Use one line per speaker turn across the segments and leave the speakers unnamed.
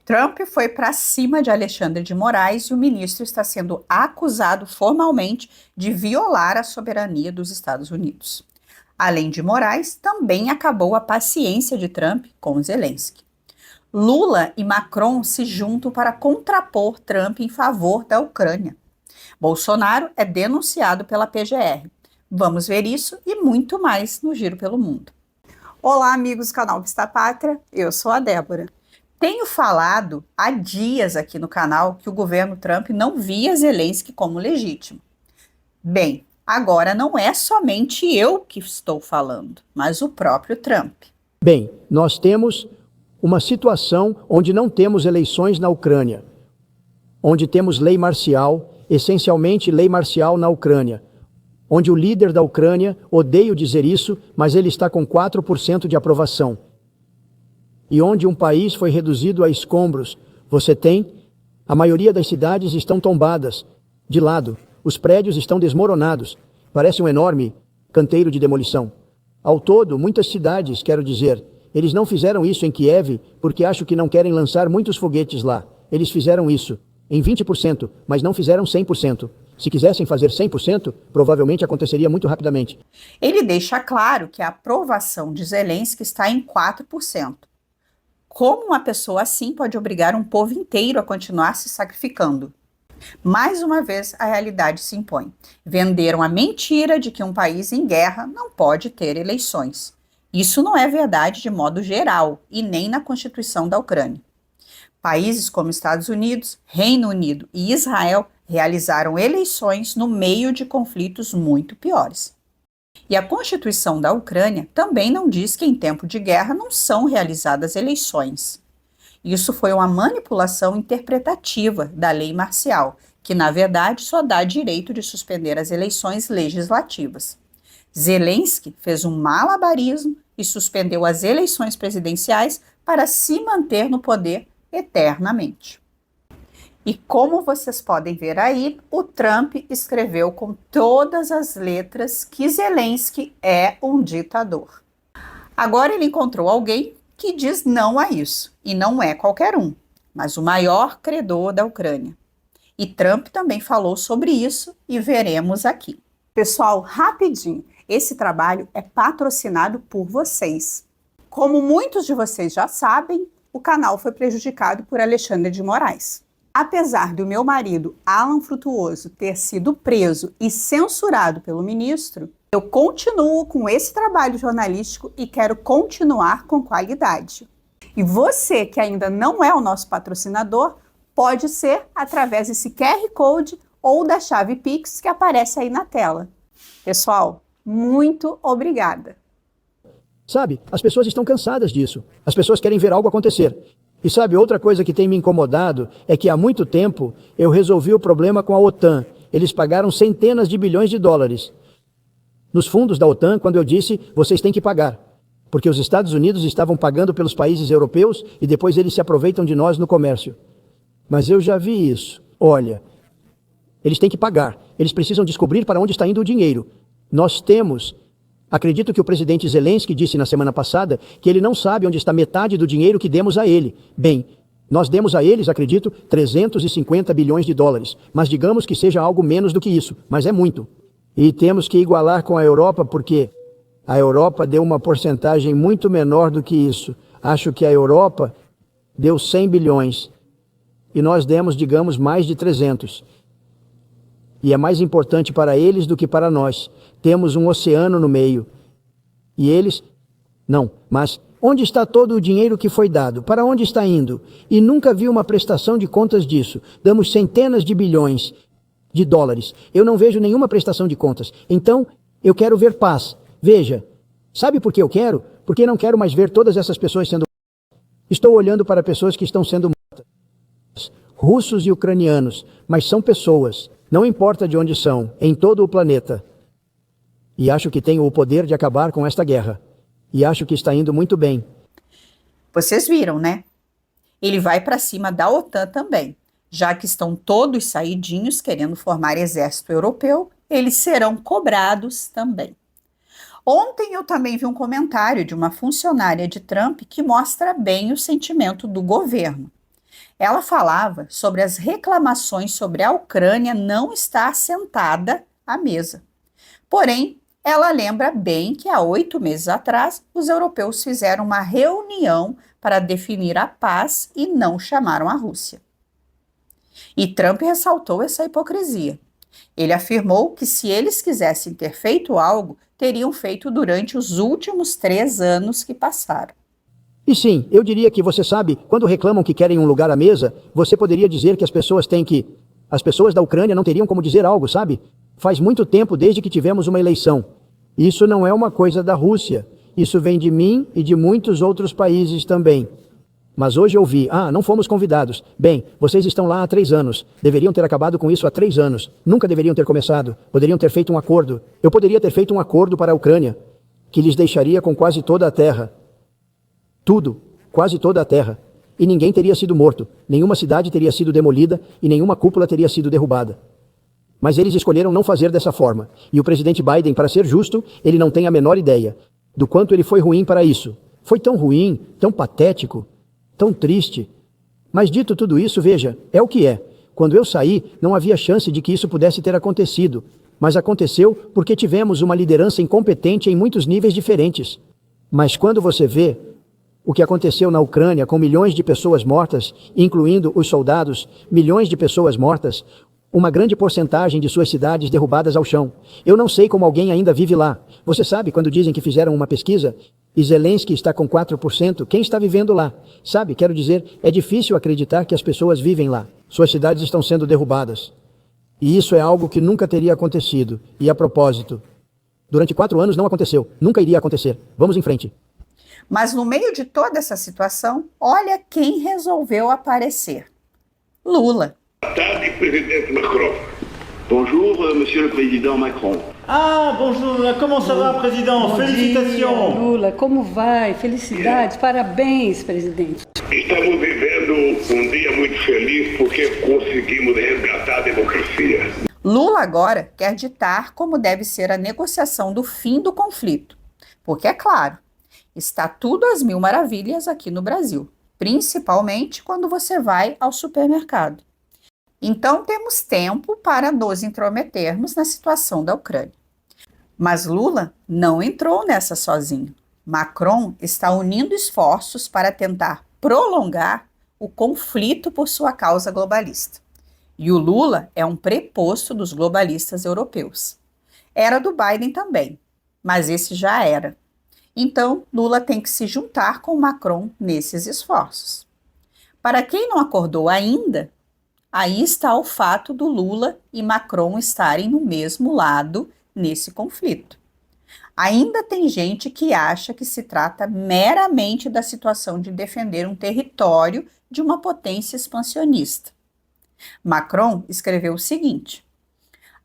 Trump foi para cima de Alexandre de Moraes e o ministro está sendo acusado formalmente de violar a soberania dos Estados Unidos. Além de Moraes, também acabou a paciência de Trump com Zelensky. Lula e Macron se juntam para contrapor Trump em favor da Ucrânia. Bolsonaro é denunciado pela PGR. Vamos ver isso e muito mais no Giro pelo Mundo. Olá, amigos do canal Vista Pátria, eu sou a Débora. Tenho falado há dias aqui no canal que o governo Trump não via Zelensky como legítimo. Bem, agora não é somente eu que estou falando, mas o próprio Trump.
Bem, nós temos uma situação onde não temos eleições na Ucrânia, onde temos lei marcial, essencialmente lei marcial na Ucrânia, onde o líder da Ucrânia, odeio dizer isso, mas ele está com 4% de aprovação. E onde um país foi reduzido a escombros, você tem, a maioria das cidades estão tombadas, de lado, os prédios estão desmoronados, parece um enorme canteiro de demolição. Ao todo, muitas cidades, quero dizer, eles não fizeram isso em Kiev porque acho que não querem lançar muitos foguetes lá. Eles fizeram isso em 20%, mas não fizeram 100%. Se quisessem fazer 100%, provavelmente aconteceria muito rapidamente.
Ele deixa claro que a aprovação de Zelensky está em 4%. Como uma pessoa assim pode obrigar um povo inteiro a continuar se sacrificando? Mais uma vez, a realidade se impõe. Venderam a mentira de que um país em guerra não pode ter eleições. Isso não é verdade de modo geral e nem na Constituição da Ucrânia. Países como Estados Unidos, Reino Unido e Israel realizaram eleições no meio de conflitos muito piores. E a Constituição da Ucrânia também não diz que em tempo de guerra não são realizadas eleições. Isso foi uma manipulação interpretativa da lei marcial, que na verdade só dá direito de suspender as eleições legislativas. Zelensky fez um malabarismo e suspendeu as eleições presidenciais para se manter no poder eternamente. E como vocês podem ver aí, o Trump escreveu com todas as letras que Zelensky é um ditador. Agora ele encontrou alguém que diz não a isso, e não é qualquer um, mas o maior credor da Ucrânia. E Trump também falou sobre isso e veremos aqui. Pessoal, rapidinho, esse trabalho é patrocinado por vocês. Como muitos de vocês já sabem, o canal foi prejudicado por Alexandre de Moraes. Apesar do meu marido, Alan Frutuoso, ter sido preso e censurado pelo ministro, eu continuo com esse trabalho jornalístico e quero continuar com qualidade. E você que ainda não é o nosso patrocinador, pode ser através desse QR Code ou da chave Pix que aparece aí na tela. Pessoal, muito obrigada.
Sabe, as pessoas estão cansadas disso. As pessoas querem ver algo acontecer. E sabe, outra coisa que tem me incomodado é que há muito tempo eu resolvi o problema com a OTAN. Eles pagaram centenas de bilhões de dólares nos fundos da OTAN quando eu disse, vocês têm que pagar. Porque os Estados Unidos estavam pagando pelos países europeus e depois eles se aproveitam de nós no comércio. Mas eu já vi isso. Olha, eles têm que pagar. Eles precisam descobrir para onde está indo o dinheiro. Nós temos... Acredito que o presidente Zelensky disse na semana passada que ele não sabe onde está metade do dinheiro que demos a ele. Bem, nós demos a eles, acredito, 350 bilhões de dólares. Mas digamos que seja algo menos do que isso, mas é muito. E temos que igualar com a Europa porque a Europa deu uma porcentagem muito menor do que isso. Acho que a Europa deu 100 bilhões e nós demos, digamos, mais de 300. E é mais importante para eles do que para nós. Temos um oceano no meio. E eles... Não, mas onde está todo o dinheiro que foi dado? Para onde está indo? E nunca vi uma prestação de contas disso. Damos centenas de bilhões de dólares. Eu não vejo nenhuma prestação de contas. Então, eu quero ver paz. Veja, sabe por que eu quero? Porque não quero mais ver todas essas pessoas sendo... Estou olhando para pessoas que estão sendo mortas. Russos e ucranianos, mas são pessoas. Não importa de onde são, em todo o planeta. E acho que tenho o poder de acabar com esta guerra. E acho que está indo muito bem.
Vocês viram, né? Ele vai para cima da OTAN também. Já que estão todos saidinhos querendo formar exército europeu, eles serão cobrados também. Ontem eu também vi um comentário de uma funcionária de Trump que mostra bem o sentimento do governo. Ela falava sobre as reclamações sobre a Ucrânia não estar sentada à mesa. Porém, ela lembra bem que há 8 meses atrás, os europeus fizeram uma reunião para definir a paz e não chamaram a Rússia. E Trump ressaltou essa hipocrisia. Ele afirmou que se eles quisessem ter feito algo, teriam feito durante os últimos 3 anos que passaram.
E sim, eu diria que você sabe, quando reclamam que querem um lugar à mesa, você poderia dizer que as pessoas têm que... As pessoas da Ucrânia não teriam como dizer algo, sabe? Faz muito tempo desde que tivemos uma eleição. Isso não é uma coisa da Rússia. Isso vem de mim e de muitos outros países também. Mas hoje eu vi, não fomos convidados. Bem, vocês estão lá há 3 anos. Deveriam ter acabado com isso há 3 anos. Nunca deveriam ter começado. Poderiam ter feito um acordo. Eu poderia ter feito um acordo para a Ucrânia, que lhes deixaria com quase toda a terra. Tudo, quase toda a terra. E ninguém teria sido morto. Nenhuma cidade teria sido demolida e nenhuma cúpula teria sido derrubada. Mas eles escolheram não fazer dessa forma. E o presidente Biden, para ser justo, ele não tem a menor ideia do quanto ele foi ruim para isso. Foi tão ruim, tão patético, tão triste. Mas dito tudo isso, veja, é o que é. Quando eu saí, não havia chance de que isso pudesse ter acontecido. Mas aconteceu porque tivemos uma liderança incompetente em muitos níveis diferentes. Mas quando você vê o que aconteceu na Ucrânia com milhões de pessoas mortas, incluindo os soldados, milhões de pessoas mortas, uma grande porcentagem de suas cidades derrubadas ao chão. Eu não sei como alguém ainda vive lá. Você sabe, quando dizem que fizeram uma pesquisa e Zelensky está com 4%, quem está vivendo lá? Sabe, quero dizer, é difícil acreditar que as pessoas vivem lá. Suas cidades estão sendo derrubadas. E isso é algo que nunca teria acontecido. E a propósito, durante 4 anos não aconteceu. Nunca iria acontecer. Vamos em frente.
Mas no meio de toda essa situação, olha quem resolveu aparecer. Lula.
Boa tarde, presidente Macron.
Bonjour, monsieur le président Macron.
Bonjour, comment ça va, président?
Bom
Félicitations.
dia, Lula, como vai? Felicidades, parabéns, presidente.
Estamos vivendo um dia muito feliz porque conseguimos resgatar a democracia.
Lula agora quer ditar como deve ser a negociação do fim do conflito. Porque, é claro, está tudo às mil maravilhas aqui no Brasil, principalmente quando você vai ao supermercado. Então, temos tempo para nos intrometermos na situação da Ucrânia. Mas Lula não entrou nessa sozinho. Macron está unindo esforços para tentar prolongar o conflito por sua causa globalista. E o Lula é um preposto dos globalistas europeus. Era do Biden também, mas esse já era. Então, Lula tem que se juntar com Macron nesses esforços. Para quem não acordou ainda, aí está o fato do Lula e Macron estarem no mesmo lado nesse conflito. Ainda tem gente que acha que se trata meramente da situação de defender um território de uma potência expansionista. Macron escreveu o seguinte: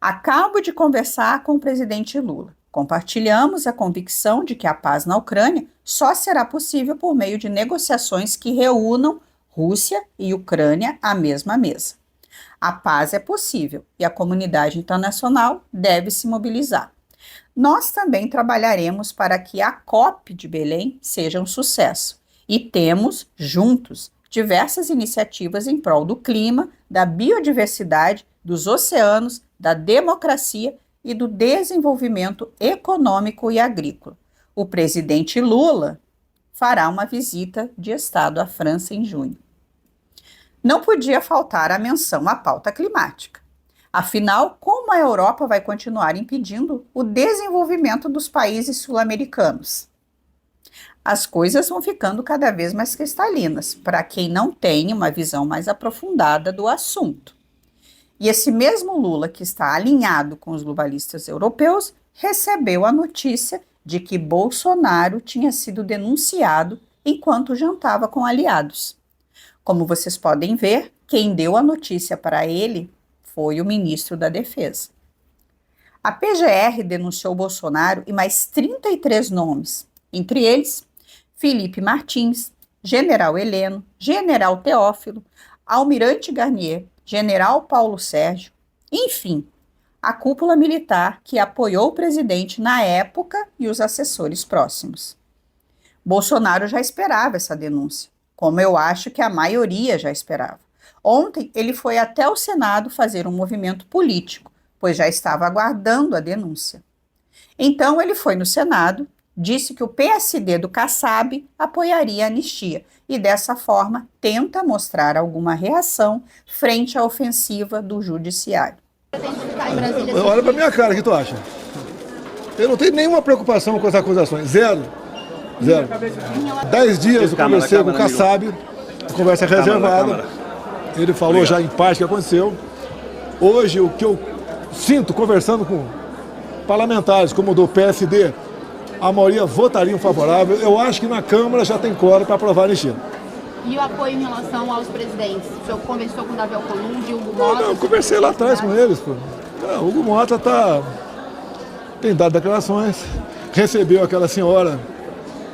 acabo de conversar com o presidente Lula. Compartilhamos a convicção de que a paz na Ucrânia só será possível por meio de negociações que reúnam Rússia e Ucrânia à mesma mesa. A paz é possível e a comunidade internacional deve se mobilizar. Nós também trabalharemos para que a COP de Belém seja um sucesso e temos, juntos, diversas iniciativas em prol do clima, da biodiversidade, dos oceanos, da democracia e do desenvolvimento econômico e agrícola. O presidente Lula fará uma visita de Estado à França em junho. Não podia faltar a menção à pauta climática. Afinal, como a Europa vai continuar impedindo o desenvolvimento dos países sul-americanos? As coisas vão ficando cada vez mais cristalinas para quem não tem uma visão mais aprofundada do assunto. E esse mesmo Lula, que está alinhado com os globalistas europeus, recebeu a notícia de que Bolsonaro tinha sido denunciado enquanto jantava com aliados. Como vocês podem ver, quem deu a notícia para ele foi o ministro da Defesa. A PGR denunciou Bolsonaro e mais 33 nomes, entre eles Felipe Martins, General Heleno, General Teófilo, Almirante Garnier, General Paulo Sérgio, enfim, a cúpula militar que apoiou o presidente na época e os assessores próximos. Bolsonaro já esperava essa denúncia. como eu acho que a maioria já esperava. Ontem, ele foi até o Senado fazer um movimento político, pois já estava aguardando a denúncia. Então, ele foi no Senado, disse que o PSD do Kassab apoiaria a anistia e, dessa forma, tenta mostrar alguma reação frente à ofensiva do judiciário.
Olha pra minha cara, o que tu acha? Eu não tenho nenhuma preocupação com as acusações, zero. 10 dias eu conversei com o Kassab, conversa reservada. Ele falou já em parte o que aconteceu. Hoje, o que eu sinto conversando com parlamentares, como o do PSD, a maioria votariam favorável. Eu acho que na Câmara já tem quórum para aprovar a anistia.
E o apoio em relação aos presidentes? O senhor conversou com o Davi Alcolumbre, Hugo Mota?
Não, eu conversei lá atrás com eles. Pô. O Hugo Mota tem dado declarações, recebeu aquela senhora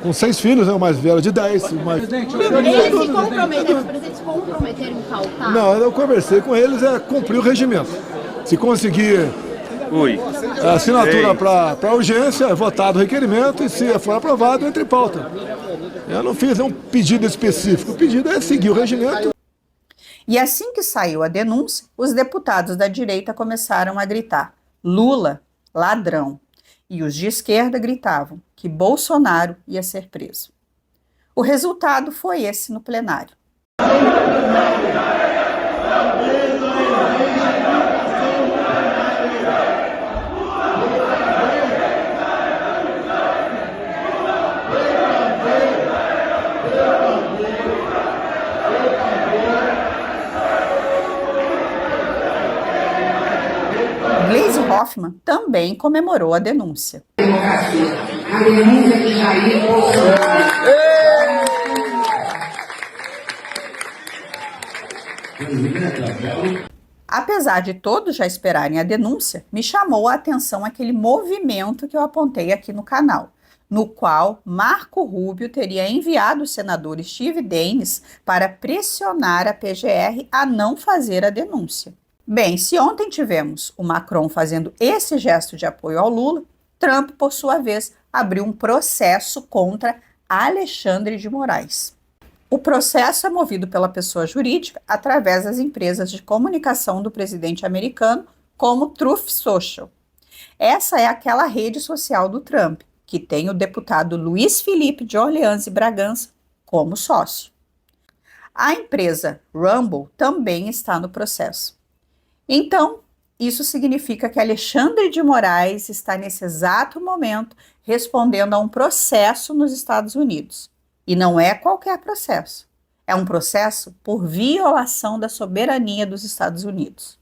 com 6 filhos, né, o mais velho de 10. Os presidentes se comprometeram em faltar? Não, eu conversei com eles, cumprir o regimento. Se conseguir a assinatura para urgência, é votado o requerimento e se for aprovado, entra em pauta. Eu não fiz um pedido específico, o pedido é seguir o regimento.
E assim que saiu a denúncia, os deputados da direita começaram a gritar: Lula, ladrão. E os de esquerda gritavam que Bolsonaro ia ser preso. O resultado foi esse no plenário. Gleisi Hoffmann também comemorou a denúncia.
A denúncia de Jair Bolsonaro.
Apesar de todos já esperarem a denúncia, me chamou a atenção aquele movimento que eu apontei aqui no canal, no qual Marco Rubio teria enviado o senador Steve Daines para pressionar a PGR a não fazer a denúncia. Bem, se ontem tivemos o Macron fazendo esse gesto de apoio ao Lula, Trump, por sua vez, abriu um processo contra Alexandre de Moraes. O processo é movido pela pessoa jurídica através das empresas de comunicação do presidente americano, como Truth Social. Essa é aquela rede social do Trump, que tem o deputado Luiz Felipe de Orleans e Bragança como sócio. A empresa Rumble também está no processo. Então, isso significa que Alexandre de Moraes está nesse exato momento respondendo a um processo nos Estados Unidos. E não é qualquer processo. É um processo por violação da soberania dos Estados Unidos.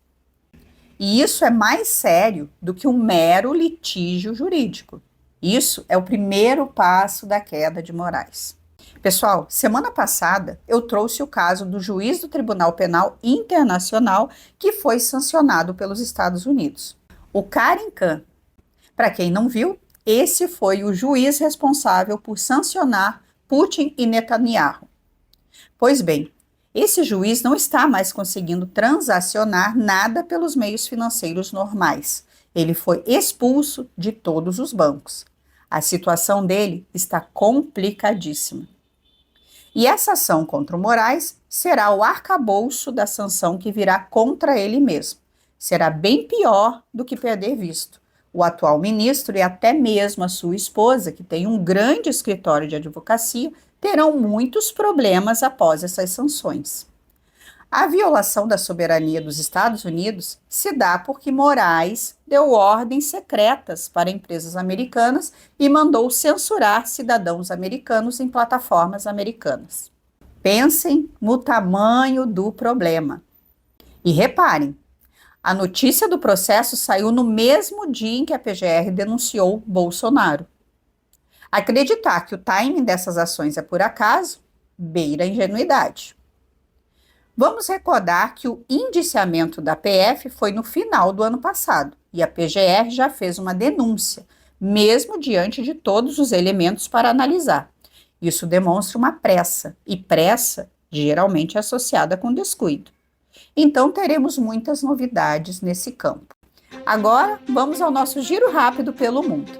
E isso é mais sério do que um mero litígio jurídico. Isso é o primeiro passo da queda de Moraes. Pessoal, semana passada eu trouxe o caso do juiz do Tribunal Penal Internacional que foi sancionado pelos Estados Unidos, o Karim Khan. Para quem não viu, esse foi o juiz responsável por sancionar Putin e Netanyahu. Pois bem, esse juiz não está mais conseguindo transacionar nada pelos meios financeiros normais. Ele foi expulso de todos os bancos. A situação dele está complicadíssima. E essa ação contra o Moraes será o arcabouço da sanção que virá contra ele mesmo. Será bem pior do que perder visto. O atual ministro e até mesmo a sua esposa, que tem um grande escritório de advocacia, terão muitos problemas após essas sanções. A violação da soberania dos Estados Unidos se dá porque Moraes deu ordens secretas para empresas americanas e mandou censurar cidadãos americanos em plataformas americanas. Pensem no tamanho do problema. E reparem, a notícia do processo saiu no mesmo dia em que a PGR denunciou Bolsonaro. Acreditar que o timing dessas ações é por acaso beira a ingenuidade. Vamos recordar que o indiciamento da PF foi no final do ano passado e a PGR já fez uma denúncia, mesmo diante de todos os elementos para analisar. Isso demonstra uma pressa, e pressa geralmente é associada com descuido. Então teremos muitas novidades nesse campo. Agora vamos ao nosso giro rápido pelo mundo.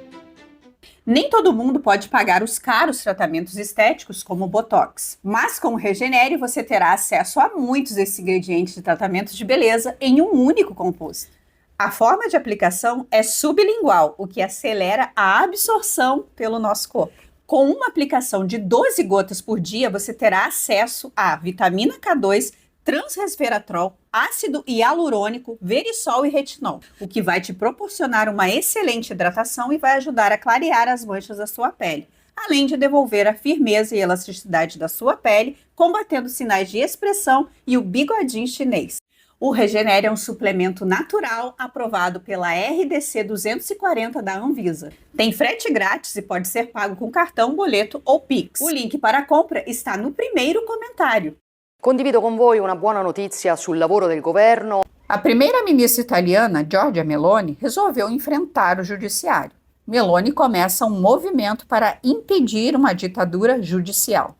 Nem todo mundo pode pagar os caros tratamentos estéticos como o Botox, mas com o Regenere você terá acesso a muitos desses ingredientes de tratamento de beleza em um único composto. A forma de aplicação é sublingual, o que acelera a absorção pelo nosso corpo. Com uma aplicação de 12 gotas por dia, você terá acesso a vitamina K2, transresveratrol, ácido hialurônico, verisol e retinol, o que vai te proporcionar uma excelente hidratação e vai ajudar a clarear as manchas da sua pele, além de devolver a firmeza e elasticidade da sua pele, combatendo sinais de expressão e o bigodinho chinês. O Regenere é um suplemento natural aprovado pela RDC 240 da Anvisa. Tem frete grátis e pode ser pago com cartão, boleto ou Pix. O link para a compra está no primeiro comentário.
Condivido con voi una buona notizia sul lavoro del governo.
A primeira-ministra italiana, Giorgia Meloni, resolveu enfrentar o judiciário. Meloni começa um movimento para impedir uma ditadura judicial.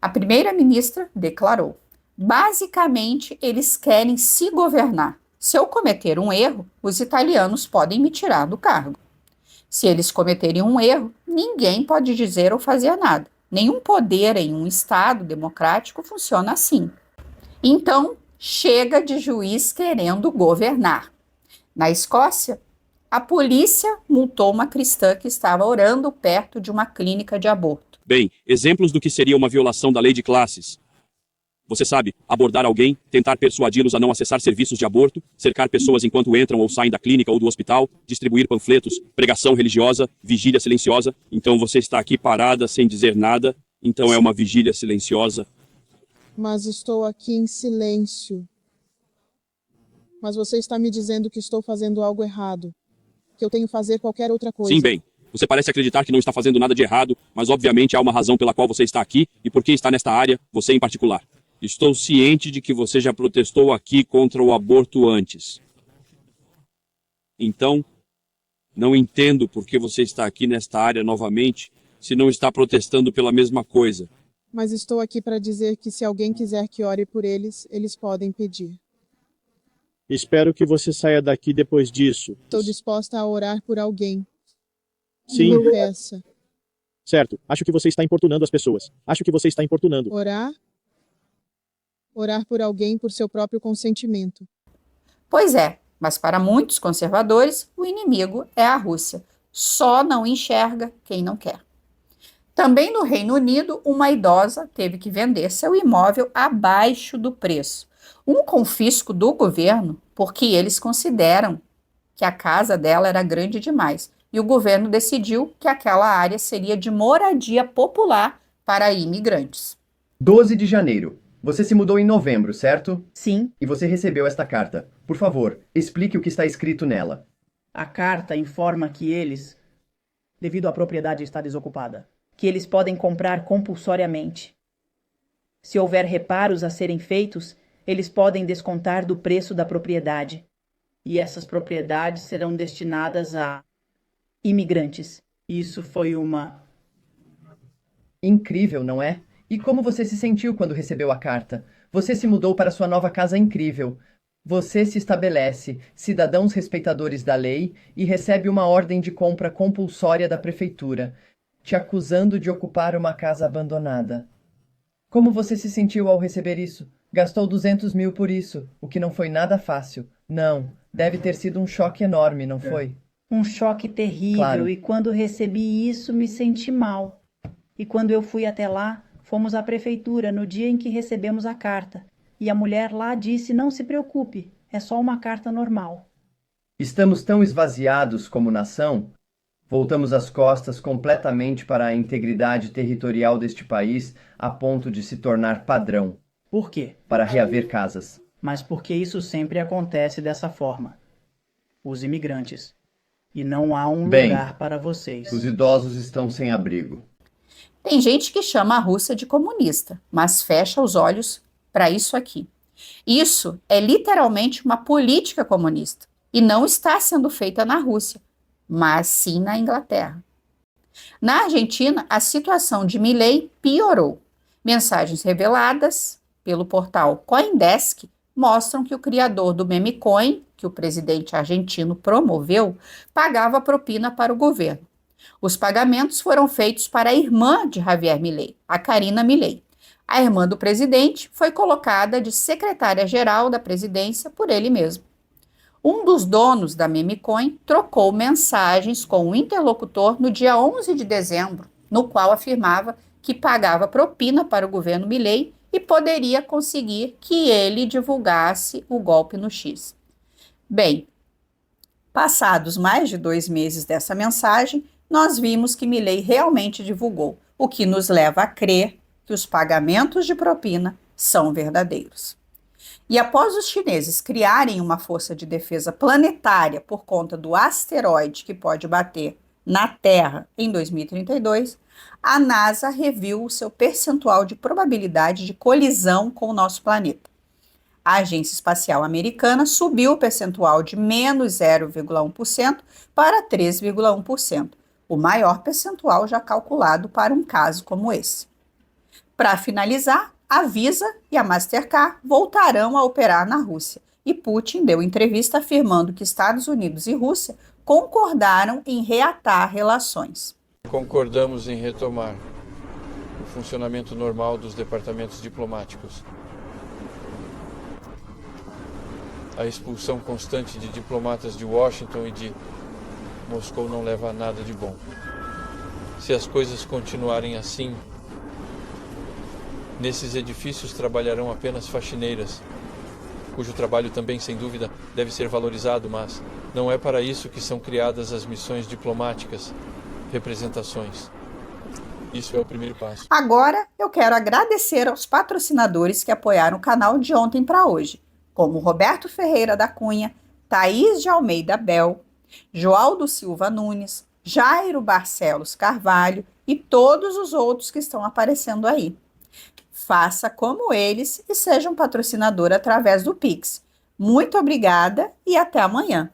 A primeira-ministra declarou: basicamente, eles querem se governar. Se eu cometer um erro, os italianos podem me tirar do cargo. Se eles cometerem um erro, ninguém pode dizer ou fazer nada. Nenhum poder em um Estado democrático funciona assim. Então, chega de juiz querendo governar. Na Escócia, a polícia multou uma cristã que estava orando perto de uma clínica de aborto.
Bem, exemplos do que seria uma violação da lei de classes. Você sabe, abordar alguém, tentar persuadi-los a não acessar serviços de aborto, cercar pessoas enquanto entram ou saem da clínica ou do hospital, distribuir panfletos, pregação religiosa, vigília silenciosa. Então você está aqui parada sem dizer nada, então é uma vigília silenciosa.
Mas estou aqui em silêncio. Mas você está me dizendo que estou fazendo algo errado, que eu tenho que fazer qualquer outra coisa.
Sim, bem. Você parece acreditar que não está fazendo nada de errado, mas obviamente há uma razão pela qual você está aqui e por que está nesta área, você em particular. Estou ciente de que você já protestou aqui contra o aborto antes. Então, não entendo por que você está aqui nesta área novamente, se não está protestando pela mesma coisa.
Mas estou aqui para dizer que se alguém quiser que ore por eles, eles podem pedir.
Espero que você saia daqui depois disso.
Estou disposta a orar por alguém.
Sim.
Me peça.
Certo. Acho que você está importunando as pessoas. Acho que você está importunando.
Orar? Orar por alguém por seu próprio consentimento.
Pois é, mas para muitos conservadores, o inimigo é a Rússia. Só não enxerga quem não quer. Também no Reino Unido, uma idosa teve que vender seu imóvel abaixo do preço. Um confisco do governo, porque eles consideram que a casa dela era grande demais. E o governo decidiu que aquela área seria de moradia popular para imigrantes.
12 de janeiro. Você se mudou em novembro, certo?
Sim.
E você recebeu esta carta. Por favor, explique o que está escrito nela.
A carta informa que eles, devido à propriedade estar desocupada, que eles podem comprar compulsoriamente. Se houver reparos a serem feitos, eles podem descontar do preço da propriedade. E essas propriedades serão destinadas a imigrantes. Isso foi uma...
Incrível, não é? E como você se sentiu quando recebeu a carta? Você se mudou para sua nova casa incrível. Você se estabelece, cidadãos respeitadores da lei, e recebe uma ordem de compra compulsória da prefeitura, te acusando de ocupar uma casa abandonada. Como você se sentiu ao receber isso? Gastou 200 mil por isso, o que não foi nada fácil. Não, deve ter sido um choque enorme, não foi?
Um choque terrível, claro. E quando recebi isso, me senti mal. E quando eu fui até lá, fomos à prefeitura no dia em que recebemos a carta. E a mulher lá disse, não se preocupe, é só uma carta normal.
Estamos tão esvaziados como nação? Voltamos as costas completamente para a integridade territorial deste país a ponto de se tornar padrão.
Por quê?
Para reaver casas.
Mas porque isso sempre acontece dessa forma. Os imigrantes. E não há um lugar para vocês.
Os idosos estão sem abrigo.
Tem gente que chama a Rússia de comunista, mas fecha os olhos para isso aqui. Isso é literalmente uma política comunista e não está sendo feita na Rússia, mas sim na Inglaterra. Na Argentina, a situação de Milei piorou. Mensagens reveladas pelo portal CoinDesk mostram que o criador do meme coin, que o presidente argentino promoveu, pagava propina para o governo. Os pagamentos foram feitos para a irmã de Javier Milei, a Karina Milei. A irmã do presidente foi colocada de secretária-geral da presidência por ele mesmo. Um dos donos da Memecoin trocou mensagens com o interlocutor no dia 11 de dezembro, no qual afirmava que pagava propina para o governo Milei e poderia conseguir que ele divulgasse o golpe no X. Bem, passados mais de 2 meses dessa mensagem, nós vimos que Milei realmente divulgou, o que nos leva a crer que os pagamentos de propina são verdadeiros. E após os chineses criarem uma força de defesa planetária por conta do asteroide que pode bater na Terra em 2032, a NASA reviu o seu percentual de probabilidade de colisão com o nosso planeta. A Agência Espacial Americana subiu o percentual de menos 0,1% para 3,1%, o maior percentual já calculado para um caso como esse. Para finalizar, a Visa e a Mastercard voltarão a operar na Rússia, e Putin deu entrevista afirmando que Estados Unidos e Rússia concordaram em reatar relações.
Concordamos em retomar o funcionamento normal dos departamentos diplomáticos. A expulsão constante de diplomatas de Washington e de Moscou não leva a nada de bom. Se as coisas continuarem assim, nesses edifícios trabalharão apenas faxineiras, cujo trabalho também, sem dúvida, deve ser valorizado, mas não é para isso que são criadas as missões diplomáticas, representações. Isso é o primeiro passo.
Agora, eu quero agradecer aos patrocinadores que apoiaram o canal de ontem para hoje, como Roberto Ferreira da Cunha, Thaís de Almeida Bel, Joaldo Silva Nunes, Jairo Barcelos Carvalho e todos os outros que estão aparecendo aí. Faça como eles e seja um patrocinador através do Pix. Muito obrigada e até amanhã.